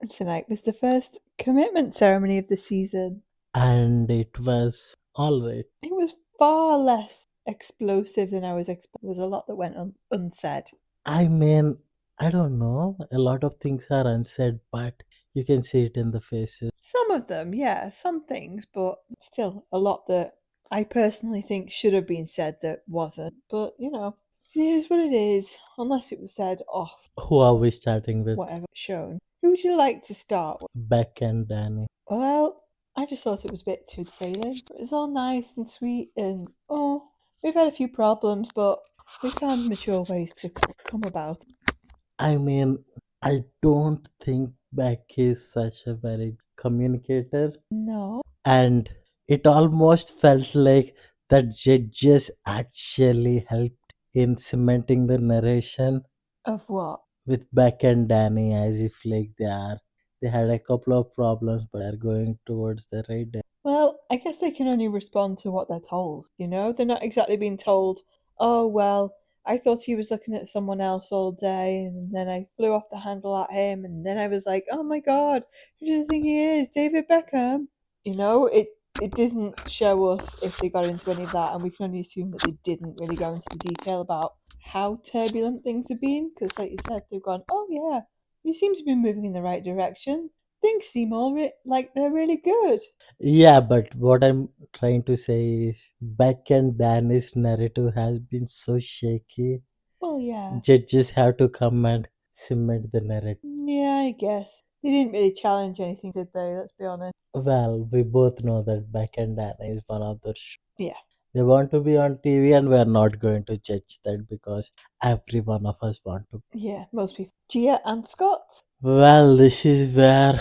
And tonight was the first commitment ceremony of the season. and it was alright. It was far less explosive than I was expecting. There was a lot that went unsaid. I mean, I don't know. A lot of things are unsaid, but you can see it in the faces. Some of them, yeah, some things, but still a lot that I personally think should have been said that wasn't. But, it is what it is, unless it was said off, Who are we starting with? whatever shown. Who would you like to start with? Beck and Danny. Well, I just thought it was a bit too sailing. It was all nice and sweet, and we've had a few problems, but we found mature ways to come about. I mean, I don't think Beck is such a very communicator, No. and it almost felt like the judges actually helped in cementing the narration Of what? with Beck and Danny, as if like they had a couple of problems but are going towards the right direction. Well, I guess they can only respond to what they're told, They're not exactly being told, oh, well, I thought he was looking at someone else all day, and then I flew off the handle at him, and then I was like, oh my god, who do you think he is? David Beckham? It doesn't show us if they got into any of that, and we can only assume that they didn't really go into the detail about how turbulent things have been, because, like you said, they've gone, oh yeah, you seem to be moving in the right direction. Things seem like they're really good. Yeah, but what I'm trying to say is Beck and Danny's narrative has been so shaky. Well, yeah. Judges have to come and cement the narrative. Yeah, I guess. They didn't really challenge anything, did they? Let's be honest. Well, we both know that Beck and Danny is one of those Yeah. they want to be on TV, and we are not going to judge that because every one of us want to. Yeah, most people. Gia and Scott? Well, this is where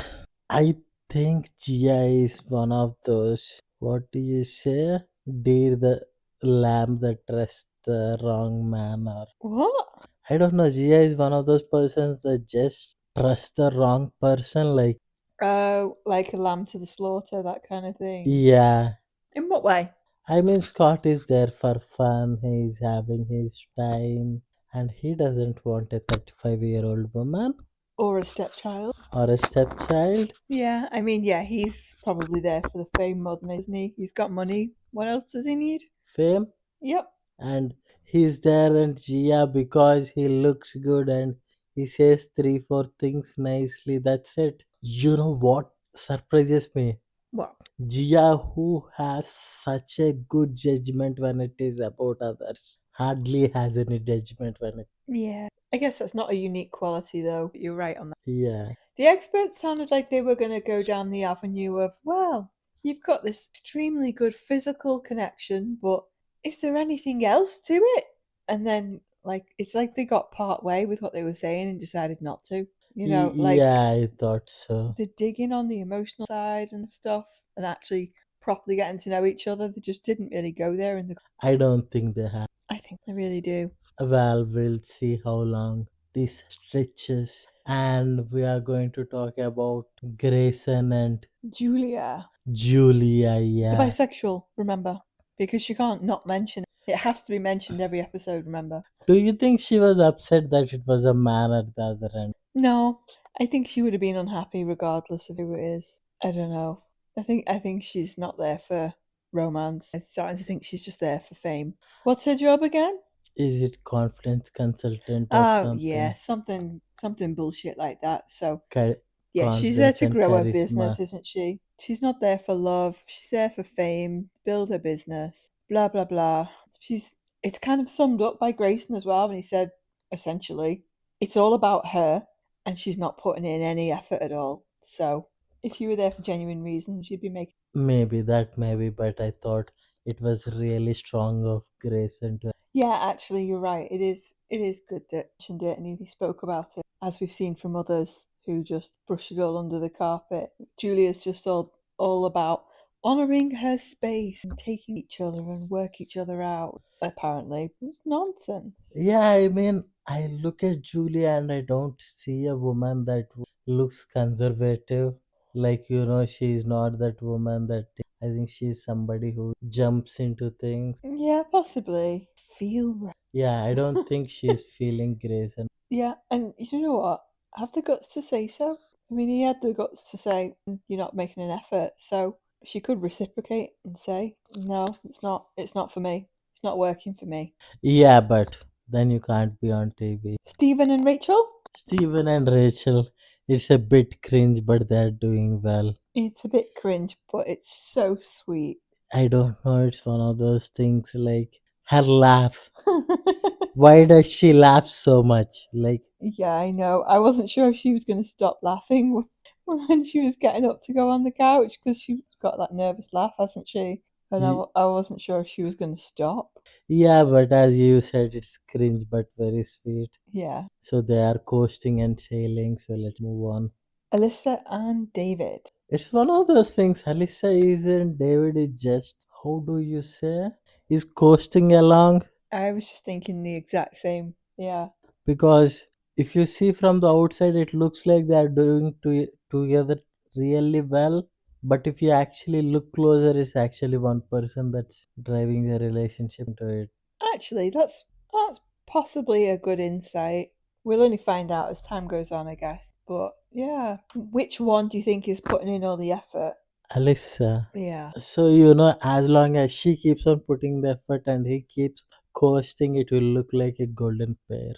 I think Gia is one of those. What do you say? Dear the lamb that trusts the wrong man, or What? I don't know. Gia is one of those persons that just trust the wrong person. Like, Oh, like a lamb to the slaughter, that kind of thing. yeah. In what way? I mean, Scott is there for fun. He's having his time, and he doesn't want a 35-year-old woman Or a stepchild? or a stepchild. Yeah, I mean, yeah, he's probably there for the fame more than isn't he? He's got money. What else does he need? Fame, Yep. and he's there and Gia because he looks good and he says three, four things nicely. That's it. You know what surprises me? What? Gia, who has such a good judgment when it is about others, hardly has any judgment when it. Yeah. I guess that's not a unique quality, though. You're right on that. Yeah. The experts sounded like they were going to go down the avenue of, well, you've got this extremely good physical connection, but is there anything else to it? And then, it's like they got part way with what they were saying and decided not to. Yeah, I thought so. The digging on the emotional side and stuff and actually properly getting to know each other, they just didn't really go there. I don't think they have. I think they really do. Well, we'll see how long this stretches. And we are going to talk about Grayson and Julia. Julia. The Yeah. bisexual, remember? Because you can't not mention it. It has to be mentioned every episode, remember? Do you think she was upset that it was a man at the other end? No, I think she would have been unhappy regardless of who it is. I don't know. I think she's not there for romance. I'm starting to think she's just there for fame. What's her job again? Is it confidence consultant or Oh yeah, something? something bullshit like that. So Ca- yeah, she's there Confidence to and grow her charisma. business, isn't she? She's not there for love. She's there for fame, build her business, blah blah blah. She's it's kind of summed up by Grayson as well when he said essentially it's all about her and she's not putting in any effort at all. So if you were there for genuine reasons, you'd be making. Maybe that, maybe, but I thought it was really strong of Grayson to. Yeah, actually, you're right. It is good that he mentioned it and he spoke about it, as we've seen from others who just brush it all under the carpet. Julia's just all about honouring her space and taking each other and work each other out. Apparently, it's nonsense. Yeah, I mean, I look at Julia and I don't see a woman that looks conservative. Like, she's not that woman that I think she's somebody who jumps into things. Yeah, possibly. Feel right. Yeah, I don't think she's feeling grace. And Yeah, and you know what? I have the guts to say so. I mean, he had the guts to say, "You're not making an effort," so she could reciprocate and say, "No, it's not for me. It's not working for me." Yeah, but then you can't be on TV. Stephen and Rachel? Steven and Rachel, it's a bit cringe, but they're doing well. It's a bit cringe, but it's so sweet. I don't know, it's one of those things like her laugh. Why does she laugh so much? Like, Yeah, I know. I wasn't sure if she was going to stop laughing when she was getting up to go on the couch because she's got that nervous laugh, hasn't she? And y- I wasn't sure if she was going to stop. yeah, but as you said, it's cringe but very sweet. Yeah. So they are coasting and sailing, so let's move on. Alyssa and David. It's one of those things. Alyssa isn't, David is just, how do you say? He's coasting along I was just thinking the exact same. Yeah. because if you see from the outside, it looks like they are doing together really well. But if you actually look closer, it's actually one person that's driving the relationship into it. Actually, that's possibly a good insight. We'll only find out as time goes on, I guess. But yeah, which one do you think is putting in all the effort? Alyssa. Yeah. So, as long as she keeps on putting the effort and he keeps coasting, it will look like a golden pair.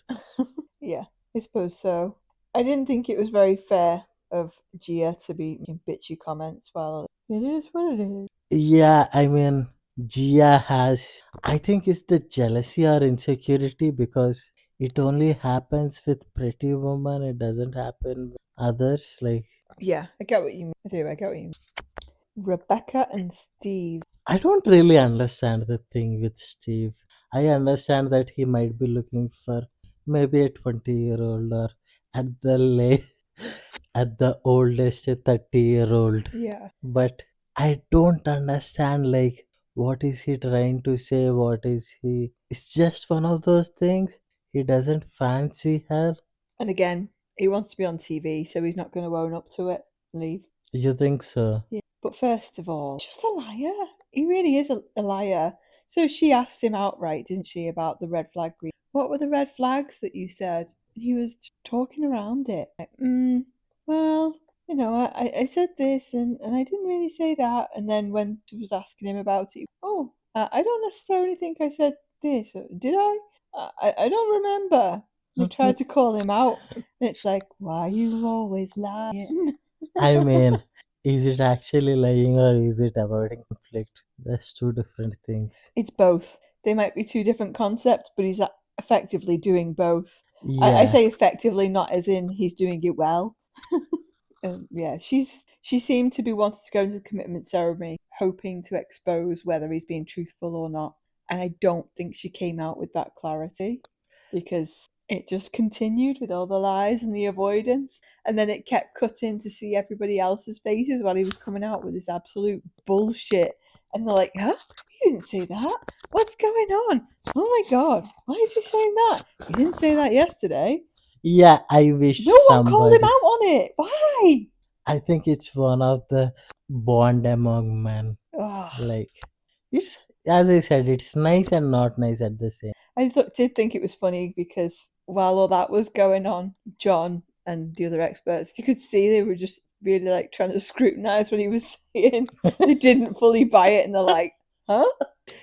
Yeah, I suppose so. I didn't think it was very fair of Gia to be making bitchy comments while it is what it is. Yeah, I mean, Gia has, I think it's the jealousy or insecurity because it only happens with pretty woman, it doesn't happen with others. Like, Yeah, I get what you mean. I do, I get what you mean. Rebecca and Steve. I don't really understand the thing with Steve. I understand that he might be looking for maybe a 20-year-old or at the late, at the oldest a 30-year-old. Yeah. But I don't understand like what is he trying to say? What is he? It's just one of those things. He doesn't fancy her. And again, he wants to be on TV, so he's not going to own up to it and leave. You think so? Yeah. But first of all, just a liar. He really is a liar. So she asked him outright, didn't she, about the red flag green? What were the red flags that you said? And he was talking around it. Like, well, I said this and I didn't really say that. And then when she was asking him about it, oh, I don't necessarily think I said this. Did I? I don't remember. They tried to call him out. And it's like, why you always lying? I mean, is it actually lying or is it avoiding conflict? That's two different things. It's both. They might be two different concepts, but he's effectively doing both. I Yeah. say effectively, not as in he's doing it well. Yeah, she seemed to be wanting to go into the commitment ceremony, hoping to expose whether he's being truthful or not. And I don't think she came out with that clarity because it just continued with all the lies and the avoidance, and then it kept cutting to see everybody else's faces while he was coming out with this absolute bullshit. And they're like, huh? He didn't say that. What's going on? Oh my god, why is he saying that? He didn't say that yesterday. Yeah, I wish No one called him somebody. out on it. Why? I think it's one of the bond among men. Ugh. Like, it's, as I said, it's nice and not nice at the same. Did think it was funny because while all that was going on, John and the other experts, you could see they were just really like trying to scrutinize what he was saying. They didn't fully buy it, and they're like, "Huh?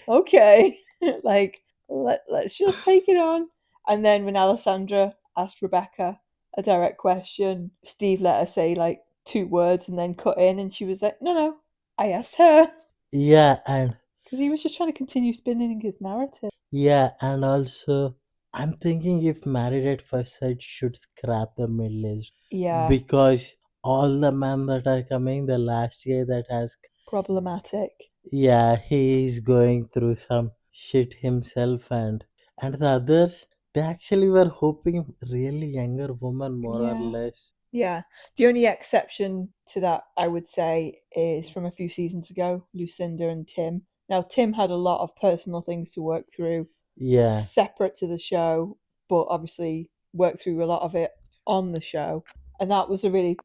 Okay, like let's just take it on." And then when Alessandra asked Rebecca a direct question, Steve let her say like two words and then cut in, and she was like, "No, no, I asked her." Yeah, and Because he was just trying to continue spinning his narrative. yeah, and also I'm thinking if Married at First Sight should scrap the middle age Yeah, because all the men that are coming, the last guy that has, problematic. yeah, he is going through some shit himself, and the others, they actually were hoping really younger woman more or Yeah. less. Yeah. The only exception to that, I would say, is from a few seasons ago, Lucinda and Tim. Now, Tim had a lot of personal things to work through Yeah, separate to the show, but obviously worked through a lot of it on the show. And that was a really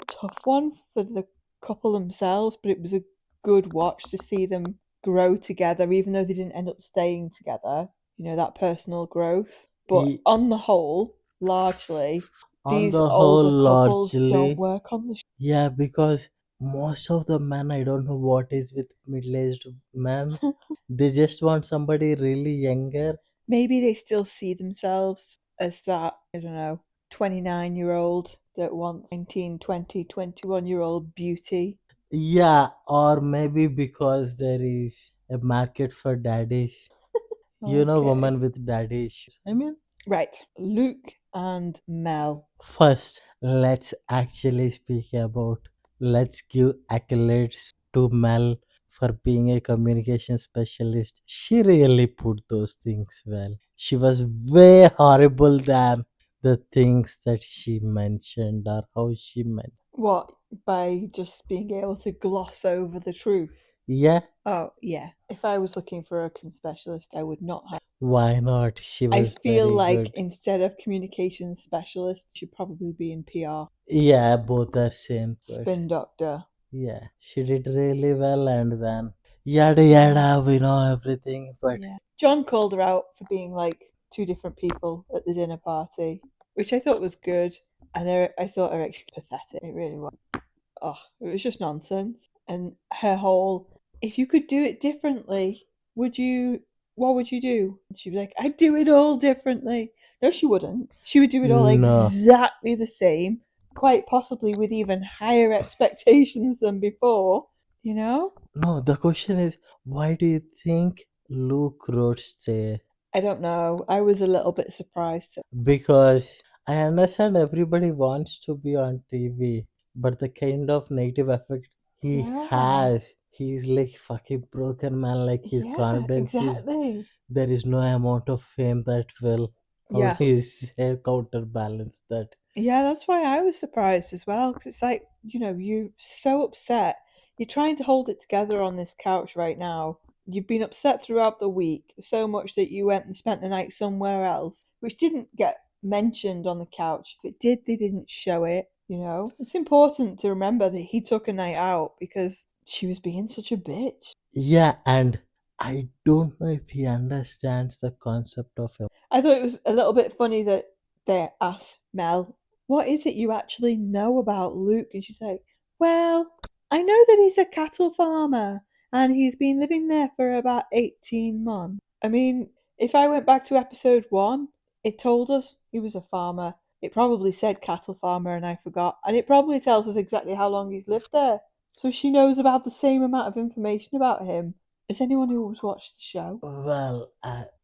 tough one for the couple themselves, but it was a good watch to see them grow together, even though they didn't end up staying together, that personal growth. But he, on the whole, largely, On these the whole, older couples don't largely, work on the yeah, because most of the men, I don't know what is with middle-aged men. They just want somebody really younger. maybe they still see themselves as that, I don't know, 29-year-old that wants 19, 20, 21-year-old beauty. Yeah, or maybe because there is a market for daddy Okay. woman with daddy issues. I mean, Right. Luke and Mel. first, let's actually speak about, let's give accolades to Mel for being a communication specialist. She really put those things well. She was way horrible than the things that she mentioned or how she meant. What? By just being able to gloss over the truth? Yeah, Oh, yeah. If I was looking for a specialist, I would not hire. why not? She I was feel very like good. instead of communications specialist, should probably be in PR. Yeah, both are same person. Spin doctor. Yeah, she did really well, and then yada Mm, yada, we know everything. But yeah. John called her out for being like two different people at the dinner party, which I thought was good. And I thought her excuse pathetic. It really was. Oh, it was just nonsense. And her whole, if you could do it differently, would you, what would you do? And she'd be like, I'd do it all differently. No, she wouldn't. She would do it all no, exactly the same, quite possibly with even higher expectations than before, you know? no. The question is, why do you think Luke wrote stay? I don't know. I was a little bit surprised. Because I understand everybody wants to be on TV, but the kind of negative effect he Yeah. has, he's like fucking broken man. Like his Yeah, confidence is, exactly. there is no amount of fame that will, how Yeah. do you say, counterbalance that. Yeah, that's why I was surprised as well. Because it's like, you're so upset. You're trying to hold it together on this couch right now. You've been upset throughout the week, so much that you went and spent the night somewhere else, which didn't get mentioned on the couch. If it did, they didn't show it. It's important to remember that he took a night out because she was being such a bitch. Yeah, and I don't know if he understands the concept of a. I thought it was a little bit funny that they asked Mel, what is it you actually know about Luke? And she's like, well, I know that he's a cattle farmer and he's been living there for about 18 months. I mean, if I went back to episode 1, it told us he was a farmer. It probably said cattle farmer and I forgot. And it probably tells us exactly how long he's lived there. So she knows about the same amount of information about him as anyone who's watched the show. Well,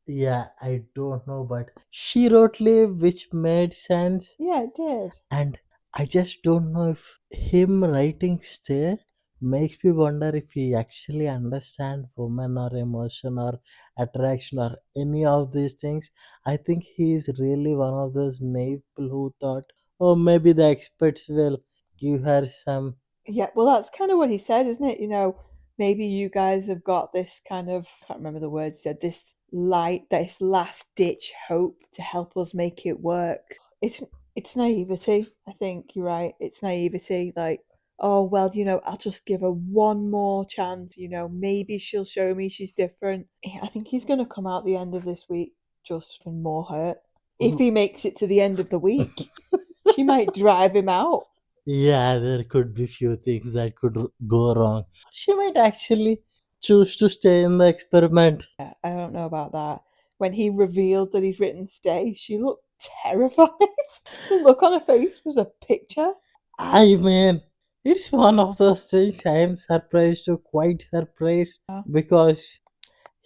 yeah, I don't know, but she wrote Live, which made sense. Yeah, it did. And I just don't know if him writing Stay makes me wonder if he actually understands women or emotion or attraction or any of these things. I think he is really one of those naive people who thought, oh, maybe the experts will give her some. Yeah, well, that's kind of what he said, isn't it? Maybe you guys have got this kind of, I can't remember the words he said, this light, this last ditch hope to help us make it work. It's naivety. I think you're right. It's naivety. Like, oh well, I'll just give her one more chance. Maybe she'll show me she's different. I think he's going to come out the end of this week just for more hurt. If he makes it to the end of the week, she might drive him out. Yeah, there could be few things that could go wrong. She might actually choose to stay in the experiment. Yeah, I don't know about that. When he revealed that he'd written stay, she looked terrified. The look on her face was a picture. I mean, it's one of those things I am surprised to quite surprised Yeah. because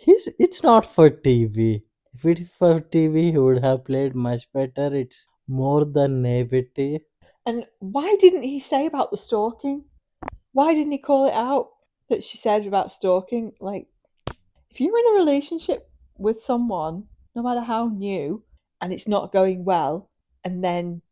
it's not for TV. If it's for TV, he would have played much better. It's more than naivety. And why didn't he say about the stalking? Why didn't he call it out that she said about stalking? Like, if you're in a relationship with someone, no matter how new, and it's not going well, and then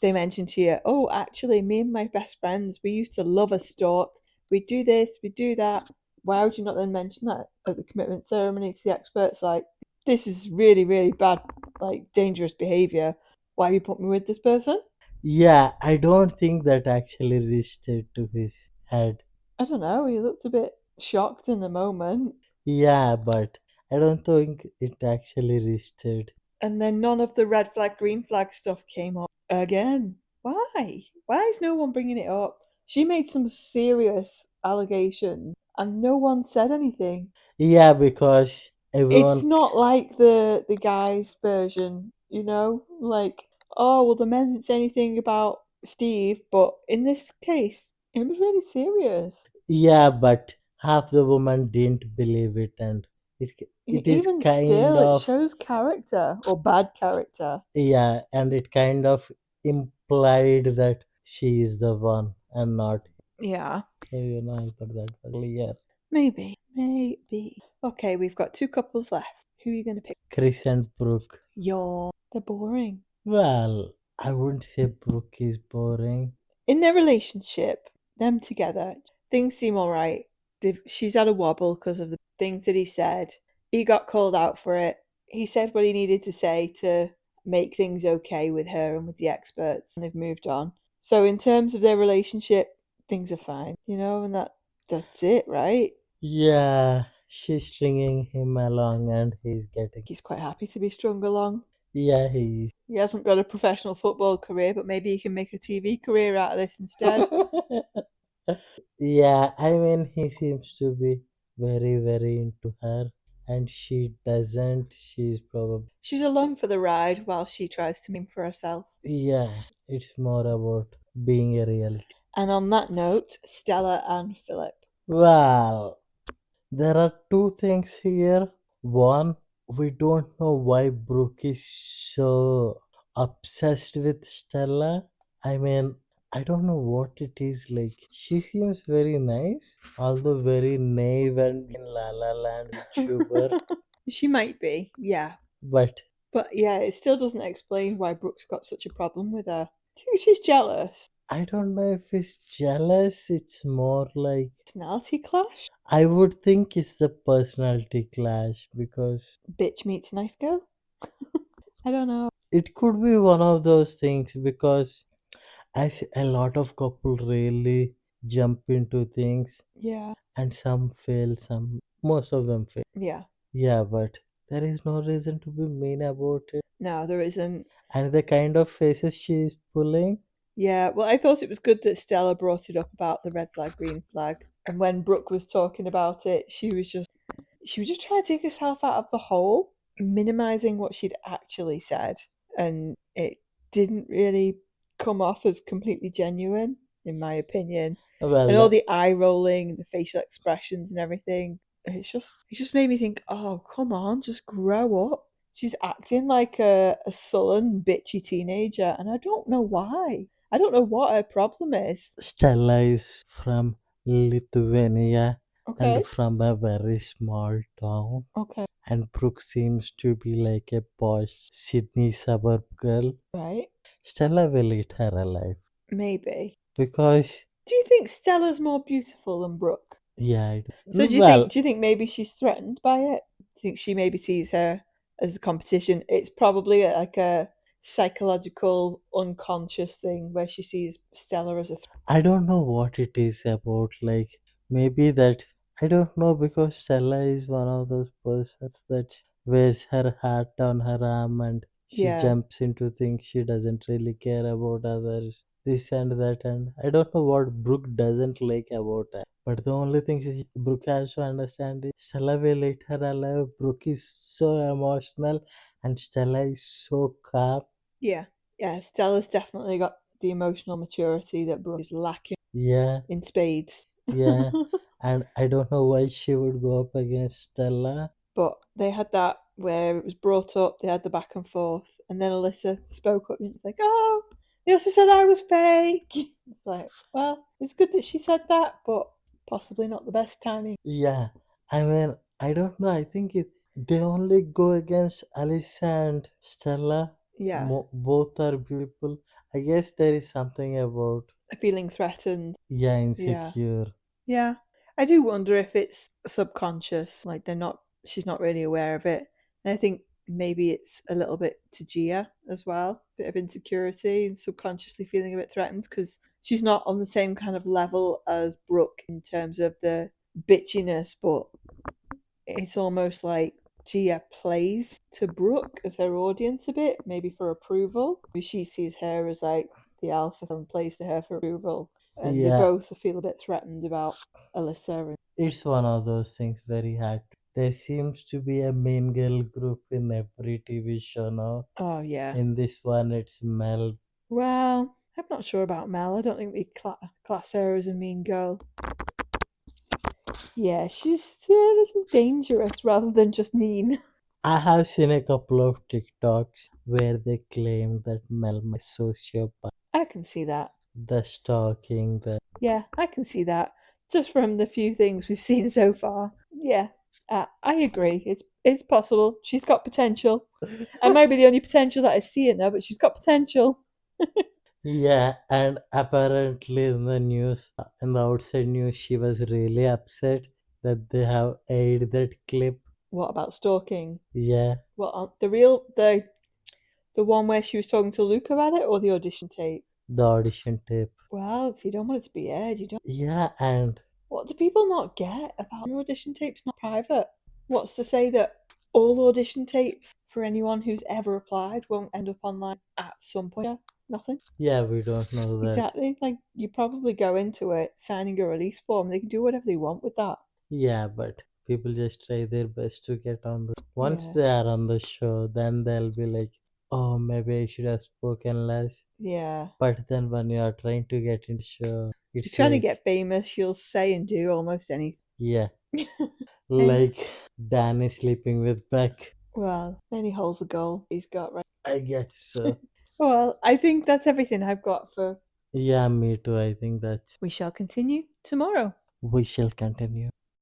they mention to you, oh, actually, me and my best friends, we used to love a stalk. We do this, we do that. Why would you not then mention that at the commitment ceremony to the experts? Like, this is really, really bad, like dangerous behavior. Why have you put me with this person? Yeah, I don't think that actually reached it to his head. I don't know. He looked a bit shocked in the moment. Yeah, but I don't think it actually reached it. And then none of the red flag, green flag stuff came up. again. Why? Why is no one bringing it up? She made some serious allegations and no one said anything. Yeah, because It's everyone. not like the guy's version, like, oh well, the men didn't say anything about Steve, but in this case, it was really serious. Yeah, but half the women didn't believe it, and it it is Even kind still, it of. shows character or bad character. Yeah, and it kind of implied that she is the one and not. Yeah, So I thought that was clear. maybe. Okay, we've got two couples left. Who are you going to pick? Chris and Brooke. They're boring. Well, I wouldn't say Brooke is boring. In their relationship, them together, things seem all right. She's had a wobble because of the things that he said. He got called out for it. He said what he needed to say to make things okay with her and with the experts, and they've moved on. So in terms of their relationship, things are fine, and that's it, right? Yeah, she's stringing him along and he's getting. He's quite happy to be strung along. Yeah, he He hasn't got a professional football career, but maybe he can make a TV career out of this instead. is. Yeah, I mean, he seems to be very, very into her, and she doesn't. She's probably. She's along for the ride while she tries to make for herself. Yeah, it's more about being a real. And on that note, Stella and Philip. Well, there are two things here. One, we don't know why Brooke is so obsessed with Stella. I mean, I don't know what it is like. She seems very nice, although very naive and in La La Land YouTuber. She might be, yeah. But But yeah, it still doesn't explain why Brooke's got such a problem with her. I think she's jealous. I don't know if it's jealous. It's more like Personality clash? I would think it's the personality clash because Bitch meets nice girl? I don't know. it could be one of those things because I see a lot of couple really jump into things Yeah. and some fail, some most of them fail. Yeah. Yeah, but there is no reason to be mean about it. No, there isn't. And the kind of faces she is pulling, Yeah, well, I thought it was good that Stella brought it up about the red flag, green flag. And when Brooke was talking about it, she was just trying to take herself out of the hole, minimizing what she'd actually said. And it didn't really come off as completely genuine, in my opinion. And all well, the eye rolling, the facial expressions and everything, it just made me think, oh, come on, just grow up. She's acting like a sullen, bitchy teenager, and I don't know why. I don't know what her problem is. Stella is from Lithuania and Okay, from a very small town. okay, And Brooke seems to be like a posh Sydney suburb girl. right, Stella will eat her alive maybe. because, Do you think Stella's more beautiful than Brooke? yeah, So do you think well, do you think maybe she's threatened by it? Do you think she maybe sees her as a competition? It's probably like a psychological, unconscious thing where she sees Stella as a threat. I don't know what it is about. Like, maybe that, I don't know because Stella is one of those persons that wears her heart on her arm and she Yeah, jumps into things she doesn't really care about others. This and that, and I don't know what Brooke doesn't like about her. But the only thing Brooke has to understand is Stella will eat her alive. Brooke is so emotional and Stella is so calm. yeah, yeah. Stella's definitely got the emotional maturity that Brooke is lacking Yeah, in spades. yeah. And I don't know why she would go up against Stella. But they had that where it was brought up, they had the back and forth, and then Alyssa spoke up and it's like, oh, they also said I was fake. It's like, well, it's good that she said that, but possibly not the best timing. Yeah, I mean, I don't know. I think they only go against Alicia and Stella. Yeah, Both are beautiful. I guess there is something about, feeling threatened. yeah, Yeah, insecure. yeah. I do wonder if it's subconscious, like she's not really aware of it. And I think maybe it's a little bit to Gia as well, bit of insecurity and subconsciously feeling a bit threatened because she's not on the same kind of level as Brooke in terms of the bitchiness, but it's almost like Gia plays to Brooke as her audience a bit, maybe for approval. She sees her as like the alpha and plays to her for approval. And they Yeah, both feel a bit threatened about Alyssa. it's one of those things very hard. There seems to be a mean girl group in every TV show now. Oh, yeah. In this one, it's Mel. Well, I'm not sure about Mel. I don't think we class her as a mean girl. Yeah, she's a little dangerous rather than just mean. I have seen a couple of TikToks where they claim that Mel is sociopath, I can see that. the stalking, the Yeah, I can see that. Just from the few things we've seen so far. Yeah, I agree. It's possible. She's got potential. I might be the only potential that I see in her, but she's got potential. yeah, and apparently in the news, in the outside news, she was really upset that they have aired that clip. What about stalking? Yeah, What the one where she was talking to Luke about it, or the audition tape? the audition tape. Well, if you don't want it to be aired, you don't. Yeah, and What do people not get about your audition tapes not private? What's to say that all audition tapes for anyone who's ever applied won't end up online at some point? Yeah, nothing. yeah, we don't know that. Exactly. Like, you probably go into it signing a release form. They can do whatever they want with that. Yeah, but people just try their best to get on the. Once Yeah. they are on the show, then they'll be like, oh, maybe I should have spoken less. Yeah. But then when you are trying to get into show, You're it's trying to like, get famous, you'll say and do almost anything. yeah, Hey, like Dan is sleeping with Beck. well, then he holds the goal he's got, right? I guess so. Well, I think that's everything I've got for. Yeah, me too. I think that We shall continue tomorrow. we shall continue.